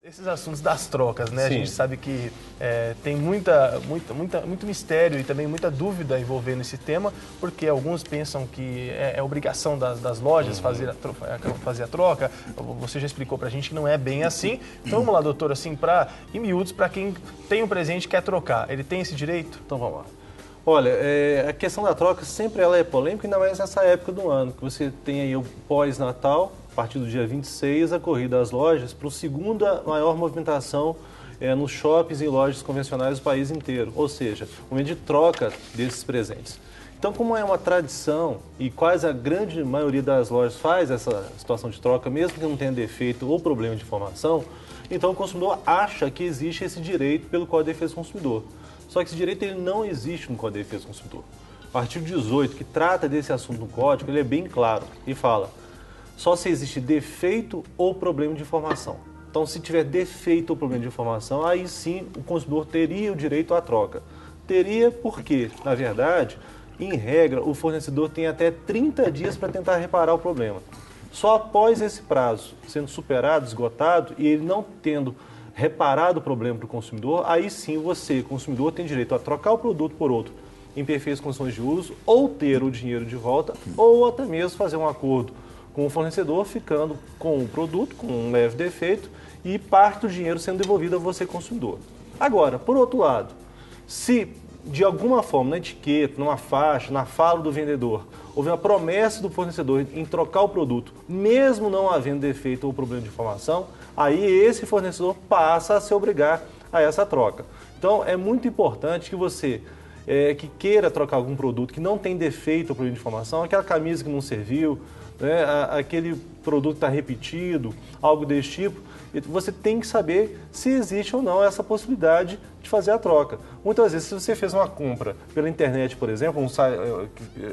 Esses assuntos das trocas, né? Sim. A gente sabe que tem muito mistério e também muita dúvida envolvendo esse tema, porque alguns pensam que é obrigação das lojas fazer a troca. Você já explicou pra gente que não é bem assim. Então vamos lá, doutor, assim, em miúdos, para quem tem um presente e quer trocar, ele tem esse direito? Então vamos lá. Olha, a questão da troca sempre ela é polêmica, ainda mais nessa época do ano, que você tem aí o pós-Natal, a partir do dia 26, a corrida às lojas para a segunda maior movimentação nos shoppings e lojas convencionais do país inteiro, ou seja, o momento de troca desses presentes. Então, como é uma tradição e quase a grande maioria das lojas faz essa situação de troca, mesmo que não tenha defeito ou problema de informação, então o consumidor acha que existe esse direito pelo Código de Defesa do Consumidor. Só que esse direito ele não existe no Código de Defesa do Consumidor. O artigo 18, que trata desse assunto no Código, ele é bem claro e fala só se existe defeito ou problema de informação. Então, se tiver defeito ou problema de informação, aí sim o consumidor teria o direito à troca. Teria porque, na verdade, em regra, o fornecedor tem até 30 dias para tentar reparar o problema. Só após esse prazo sendo superado, esgotado, e ele não tendo reparado o problema para o consumidor, aí sim você, consumidor, tem direito a trocar o produto por outro em perfeitas condições de uso, ou ter o dinheiro de volta, ou até mesmo fazer um acordo com o fornecedor, ficando com o produto, com um leve defeito, e parte do dinheiro sendo devolvido a você, consumidor. Agora, por outro lado, se de alguma forma, na etiqueta, numa faixa, na fala do vendedor, houve uma promessa do fornecedor em trocar o produto, mesmo não havendo defeito ou problema de informação, aí esse fornecedor passa a se obrigar a essa troca. Então, é muito importante que você que queira trocar algum produto que não tem defeito ou problema de informação, aquela camisa que não serviu, né, aquele produto que está repetido, algo desse tipo, você tem que saber se existe ou não essa possibilidade de fazer a troca. Muitas vezes, se você fez uma compra pela internet, por exemplo,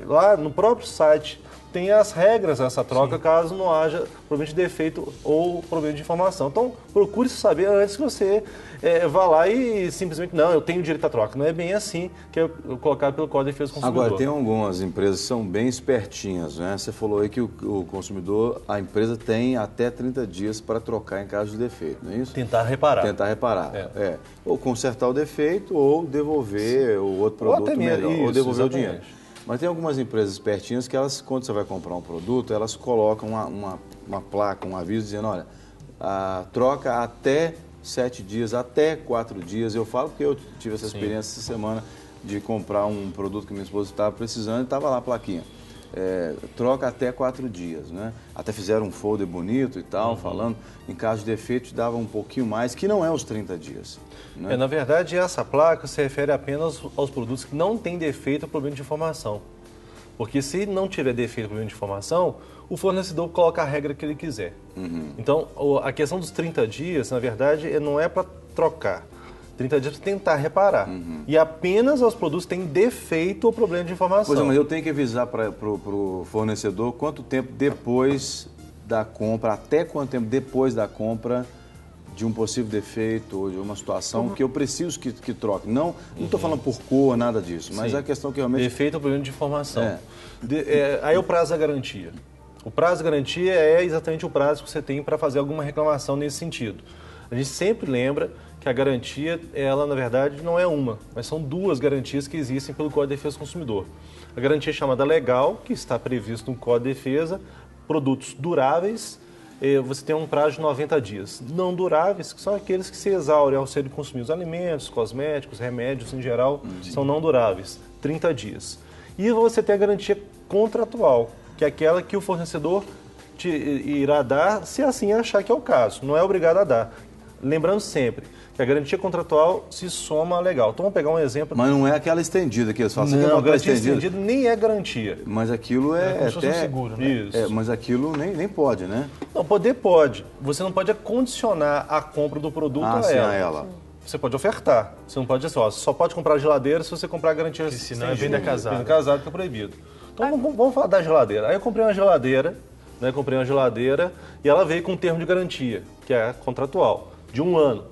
lá no próprio site tem as regras dessa troca. Sim. Caso não haja problema de defeito ou problema de informação. Então, procure saber antes que você vá lá e simplesmente, não, eu tenho direito à troca. Não é bem assim que é colocado pelo Código de Defesa do Consumidor. Agora, tem algumas empresas que são bem espertinhas, né? Você falou aí que o consumidor, a empresa tem até 30 dias para trocar em caso de defeito, não é isso? Tentar reparar. Tentar reparar, Ou consertar o defeito ou devolver o outro produto melhor, ou devolver o dinheiro. Mas tem algumas empresas espertinhas que elas, quando você vai comprar um produto, elas colocam uma placa, um aviso dizendo, olha, a troca até 7 dias, até 4 dias. Eu falo porque eu tive essa experiência essa semana de comprar um produto que minha esposa estava precisando e estava lá a plaquinha. Troca até 4 dias, né? Até fizeram um folder bonito e tal, falando, em caso de defeito, dava um pouquinho mais, que não é os 30 dias. Né? Na verdade, essa placa se refere apenas aos produtos que não têm defeito ou problema de informação. Porque se não tiver defeito ou problema de informação, o fornecedor coloca a regra que ele quiser. Então, a questão dos 30 dias, na verdade, não é para trocar. 30 dias para tentar reparar. E apenas os produtos têm defeito ou problema de informação. Pois é, mas eu tenho que avisar para o fornecedor quanto tempo depois da compra, até quanto tempo depois da compra de um possível defeito ou de uma situação que eu preciso que troque. Não estou falando por cor, nada disso, mas a questão que realmente... Defeito ou problema de informação. Aí é o prazo da garantia. O prazo da garantia é exatamente o prazo que você tem para fazer alguma reclamação nesse sentido. A gente sempre lembra que a garantia, ela na verdade não é uma, mas são duas garantias que existem pelo Código de Defesa do Consumidor. A garantia chamada legal, que está previsto no Código de Defesa, produtos duráveis, você tem um prazo de 90 dias. Não duráveis, que são aqueles que se exaurem ao serem consumidos, alimentos, cosméticos, remédios em geral, são não duráveis, 30 dias. E você tem a garantia contratual, que é aquela que o fornecedor te irá dar se assim achar que é o caso, não é obrigado a dar. Lembrando sempre que a garantia contratual se soma à legal. Então vamos pegar um exemplo. Mas não é aquela estendida que eles falam. Não, a garantia estendida nem é garantia. Mas aquilo como se fosse um seguro, né? Isso. Mas aquilo nem pode, né? Não, poder pode. Você não pode condicionar a compra do produto a ela. Você pode ofertar. Você não pode dizer, só pode comprar geladeira se você comprar a garantia estendida. Senão é venda casada. Venda casada que é proibido. Então vamos falar da geladeira. Aí eu comprei uma geladeira, e ela veio com um termo de garantia, que é contratual, de 1 ano.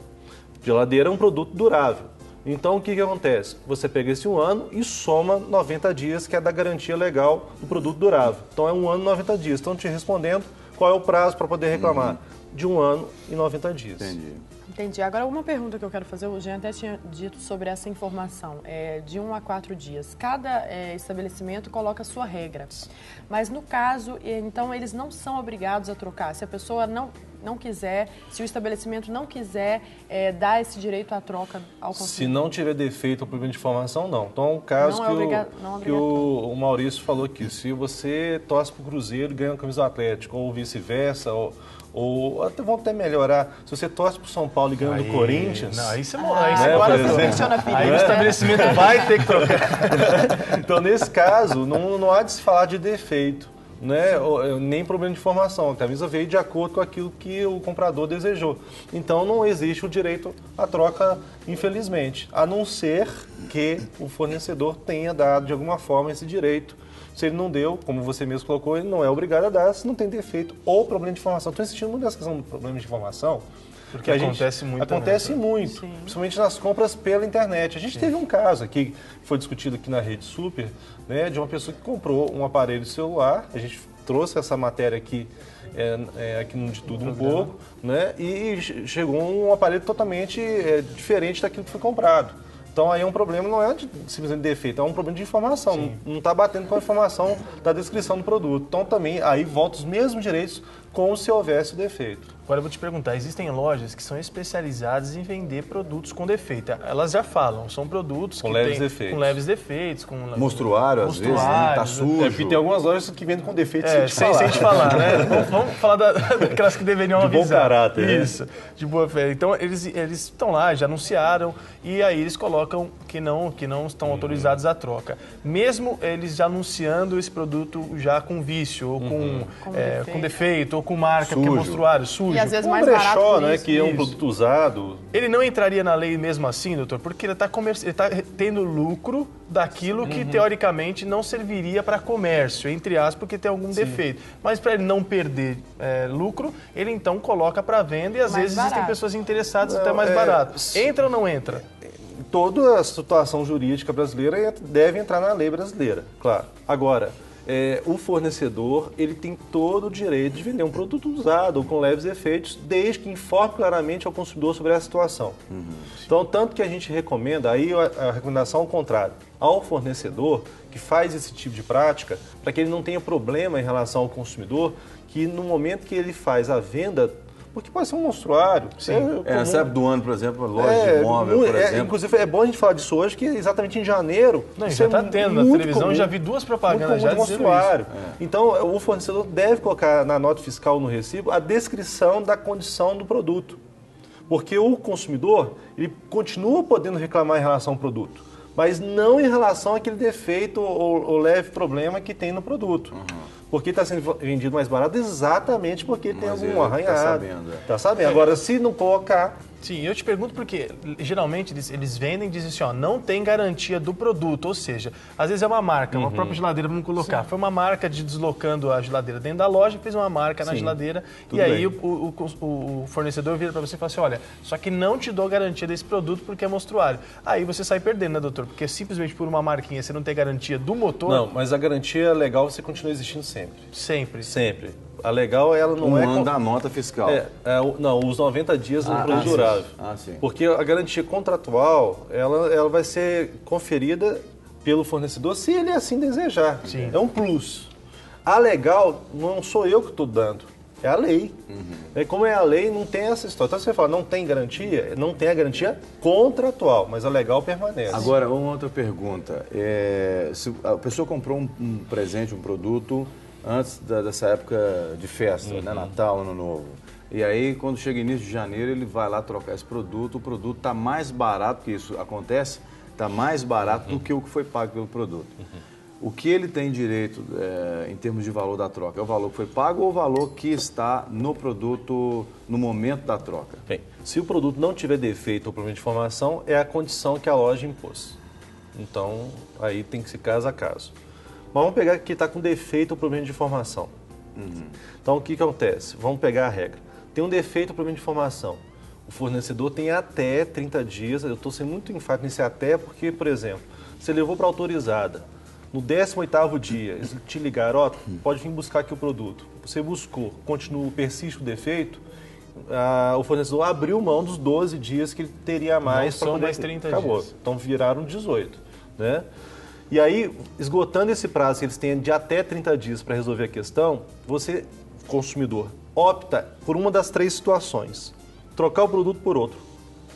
Geladeira é um produto durável. Então, o que acontece? Você pega esse 1 ano e soma 90 dias, que é da garantia legal do produto durável. Então, é 1 ano e 90 dias. Então, te respondendo, qual é o prazo para poder reclamar? de 1 ano e 90 dias. Entendi. Agora, uma pergunta que eu quero fazer, o Jean até tinha dito sobre essa informação, de 1 a 4 dias. Cada estabelecimento coloca a sua regra. Mas no caso, então, eles não são obrigados a trocar. Se a pessoa não quiser, se o estabelecimento não quiser dar esse direito à troca ao consumidor. Se não tiver defeito ou problema de informação, não. Então, é um caso que o Maurício falou aqui. Se você torce para o Cruzeiro e ganha a camisa do Atlético, ou vice-versa, ou vamos até melhorar, se você torce para o São Paulo e ganha do Corinthians... Não, aí você aí o estabelecimento vai ter que trocar. Então, nesse caso, não há de se falar de defeito, né? Nem problema de informação. A camisa veio de acordo com aquilo que o comprador desejou. Então, não existe o direito à troca, infelizmente, a não ser que o fornecedor tenha dado, de alguma forma, esse direito. Se ele não deu, como você mesmo colocou, ele não é obrigado a dar se não tem defeito ou problema de informação. Estou insistindo muito nessa questão do problema de informação, porque acontece muito. Acontece muito, principalmente nas compras pela internet. A gente teve um caso aqui, que foi discutido aqui na Rede Super, né, de uma pessoa que comprou um aparelho celular. A gente trouxe essa matéria aqui, aqui no De Tudo um pouco, né, e chegou um aparelho totalmente diferente daquilo que foi comprado. Então, aí é um problema, não é simplesmente defeito, é um problema de informação. Não está batendo com a informação da descrição do produto. Então, também, aí volta os mesmos direitos como se houvesse o defeito. Agora eu vou te perguntar, existem lojas que são especializadas em vender produtos com defeito. Elas já falam, são produtos com que leves têm defeitos. Com leves defeitos. Com mostruário, às vezes, né? Tá sujo. Porque tem algumas lojas que vendem com defeitos sem te falar, né? Vamos falar daquelas que deveriam avisar. De bom caráter. Isso, de boa fé. Então, eles estão lá, já anunciaram, e aí eles colocam que não estão autorizados à troca. Mesmo eles já anunciando esse produto já com vício, ou com defeito, ou com marca, sujo. Porque é mostruário, sujo. E às vezes um mais brechó, barato né, isso. que é um produto usado. Ele não entraria na lei mesmo assim, doutor? Porque ele está tendo lucro daquilo que, teoricamente, não serviria para comércio, entre aspas, porque tem algum defeito. Mas para ele não perder lucro, ele então coloca para venda e às vezes existem pessoas interessadas até mais barato. Entra ou não entra? Toda a situação jurídica brasileira deve entrar na lei brasileira, claro. Agora, o fornecedor ele tem todo o direito de vender um produto usado ou com leves efeitos, desde que informe claramente ao consumidor sobre a situação. Então, tanto que a gente recomenda, aí a recomendação ao contrário, ao fornecedor que faz esse tipo de prática, para que ele não tenha problema em relação ao consumidor, que no momento que ele faz a venda, porque pode ser um monstruário. Nessa época do ano, por exemplo, a loja de imóvel, por exemplo. Inclusive, é bom a gente falar disso hoje, que exatamente em janeiro... Não, já está tendo na televisão, comum, já vi duas propagandas já de monstruário. Então, o fornecedor deve colocar na nota fiscal, no recibo, a descrição da condição do produto. Porque o consumidor, ele continua podendo reclamar em relação ao produto, mas não em relação àquele defeito ou leve problema que tem no produto. Porque está sendo vendido mais barato exatamente porque tem algum arranhado. Está sabendo. Agora, se não colocar... Sim, eu te pergunto porque geralmente eles vendem e dizem assim, ó, não tem garantia do produto, ou seja, às vezes é uma marca, uma própria geladeira, vamos colocar, foi uma marca de deslocando a geladeira dentro da loja, fez uma marca na geladeira e aí o fornecedor vira para você e fala assim, olha, só que não te dou garantia desse produto porque é monstruário. Aí você sai perdendo, né, doutor? Porque simplesmente por uma marquinha você não tem garantia do motor... Não, mas a garantia legal você continua existindo sempre. Sempre? Sempre. A legal, ela não é... Um ano da nota fiscal. Não, os 90 dias do produto durável. Sim. Porque a garantia contratual, ela vai ser conferida pelo fornecedor se ele assim desejar. Sim. É um plus. A legal, não sou eu que estou dando, é a lei. Como é a lei, não tem essa história. Então, você fala, não tem garantia, não tem a garantia contratual, mas a legal permanece. Agora, uma outra pergunta. Se a pessoa comprou um presente, um produto... antes dessa época de festa, né? Natal, Ano Novo. E aí, quando chega início de janeiro, ele vai lá trocar esse produto, o produto está mais barato, que isso acontece, está mais barato do que o que foi pago pelo produto. O que ele tem direito, em termos de valor da troca, é o valor que foi pago ou o valor que está no produto no momento da troca? Bem, se o produto não tiver defeito ou problema de informação, é a condição que a loja impôs. Então, aí tem que ser caso a caso. Mas vamos pegar que está com defeito ou problema de informação. Então, o que acontece? Vamos pegar a regra. Tem um defeito ou problema de informação. O fornecedor tem até 30 dias, eu estou sendo muito enfático nesse até, porque, por exemplo, você levou para autorizada, no 18º dia, eles te ligaram, pode vir buscar aqui o produto. Você buscou, persiste o defeito, o fornecedor abriu mão dos 12 dias que ele teria mais para poder... mais 30 Acabou. dias. Então viraram 18, né? E aí, esgotando esse prazo que eles têm de até 30 dias para resolver a questão, você, consumidor, opta por uma das 3 situações. Trocar o produto por outro.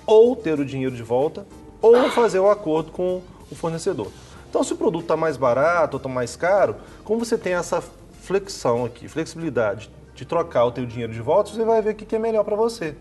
Ou ter o dinheiro de volta, ou fazer o acordo com o fornecedor. Então, se o produto está mais barato ou está mais caro, como você tem essa flexibilidade de trocar o teu dinheiro de volta, você vai ver o que é melhor para você.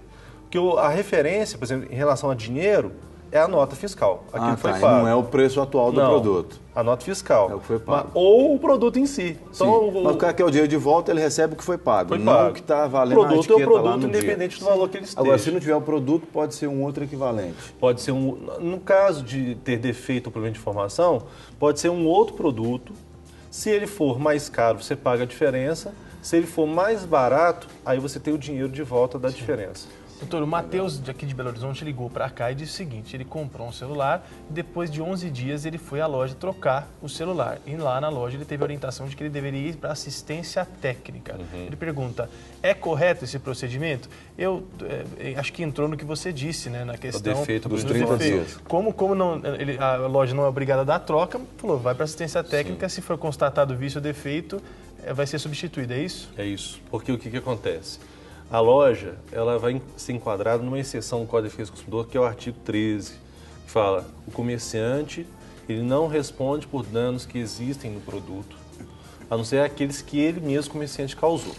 Porque a referência, por exemplo, em relação a dinheiro, é a nota fiscal. Aquilo que foi pago. Não é o preço atual do produto. A nota fiscal. É o que foi pago. Ou o produto em si. Então, mas o cara quer o dinheiro de volta, ele recebe o que foi pago. Não o que está valendo a etiqueta. O produto é o produto, lá no independente dia. do valor que ele esteja. Agora, se não tiver o produto, pode ser um outro equivalente. Pode ser no caso de ter defeito ou problema de informação, pode ser um outro produto. Se ele for mais caro, você paga a diferença. Se ele for mais barato, aí você tem o dinheiro de volta da diferença. Doutor, o Matheus, aqui de Belo Horizonte, ligou para cá e disse o seguinte: ele comprou um celular e depois de 11 dias ele foi à loja trocar o celular. E lá na loja ele teve a orientação de que ele deveria ir para assistência técnica. Ele pergunta, é correto esse procedimento? Eu acho que entrou no que você disse, né, na questão o defeito dos 30 dias. Como não, a loja não é obrigada a dar troca, falou, vai para assistência técnica, se for constatado vício ou defeito, vai ser substituído, é isso? É isso, porque o que acontece? A loja, ela vai ser enquadrada numa exceção do Código de Defesa do Consumidor, que é o artigo 13, que fala: o comerciante, ele não responde por danos que existem no produto, a não ser aqueles que ele mesmo, comerciante, causou.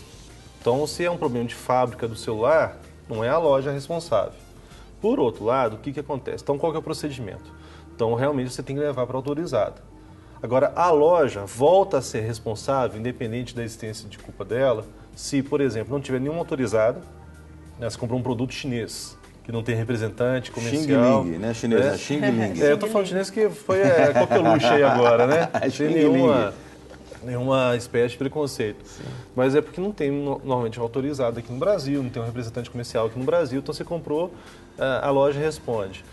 Então, se é um problema de fábrica do celular, não é a loja responsável. Por outro lado, o que acontece? Então, qual que é o procedimento? Então, realmente, você tem que levar para a autorizada. Agora, a loja volta a ser responsável, independente da existência de culpa dela, se, por exemplo, não tiver nenhuma autorizada, né, você comprou um produto chinês, que não tem representante comercial. Xing Ling, né? Chinês, né? Xing Ling. Eu tô falando chinês que foi coqueluche aí agora, né? Não tem nenhuma espécie de preconceito. Sim. Mas é porque não tem normalmente autorizado aqui no Brasil, não tem um representante comercial aqui no Brasil, então você comprou, a loja responde.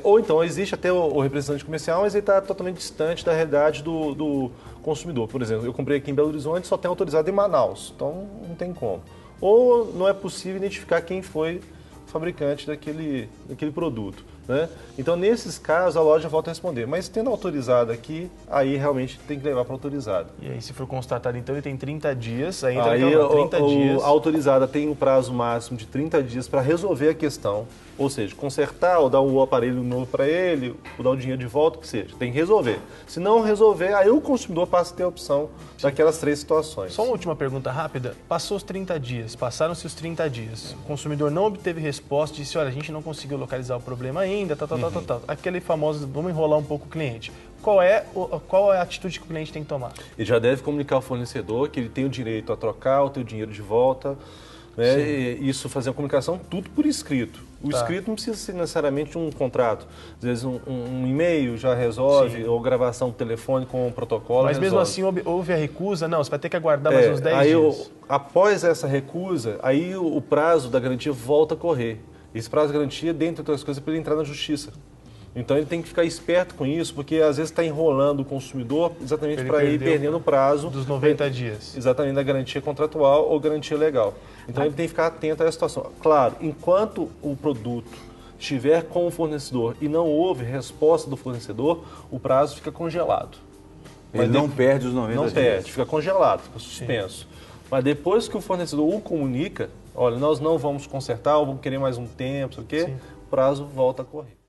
Ou então existe até o representante comercial, mas ele está totalmente distante da realidade do consumidor. Por exemplo, eu comprei aqui em Belo Horizonte, só tem autorizado em Manaus, então não tem como. Ou não é possível identificar quem foi o fabricante daquele produto, né? Então, nesses casos, a loja volta a responder. Mas tendo autorizado aqui, aí realmente tem que levar para autorizada. E aí, se for constatado, então, ele tem 30 dias, aí entra aí 30 dias. A autorizada tem um prazo máximo de 30 dias para resolver a questão. Ou seja, consertar ou dar um aparelho novo para ele, ou dar o dinheiro de volta, o que seja. Tem que resolver. Se não resolver, aí o consumidor passa a ter a opção daquelas 3 situações. Só uma última pergunta rápida. Passou os 30 dias, passaram-se os 30 dias. O consumidor não obteve resposta, disse, olha, a gente não conseguiu localizar o problema ainda, tal. Aquele famoso, vamos enrolar um pouco o cliente. Qual é a atitude que o cliente tem que tomar? Ele já deve comunicar ao fornecedor que ele tem o direito a trocar o teu dinheiro de volta, né? E isso, fazer a comunicação, tudo por escrito. O escrito não precisa ser necessariamente um contrato. Às vezes um e-mail já resolve, ou gravação por telefone com um protocolo. Mas mesmo assim houve a recusa, não, você vai ter que aguardar mais uns 10 dias. Após essa recusa, aí o prazo da garantia volta a correr. Esse prazo de garantia, dentre outras coisas, é para ele entrar na justiça. Então ele tem que ficar esperto com isso, porque às vezes está enrolando o consumidor exatamente para ir perdendo o prazo dos 90 dias. Exatamente, da garantia contratual ou garantia legal. Então ele tem que ficar atento a essa situação. Claro, enquanto o produto estiver com o fornecedor e não houve resposta do fornecedor, o prazo fica congelado. Ele não perde os 90 dias. Não perde, fica congelado, fica suspenso. Sim. Mas depois que o fornecedor o comunica, olha, nós não vamos consertar, ou vamos querer mais um tempo, o prazo volta a correr.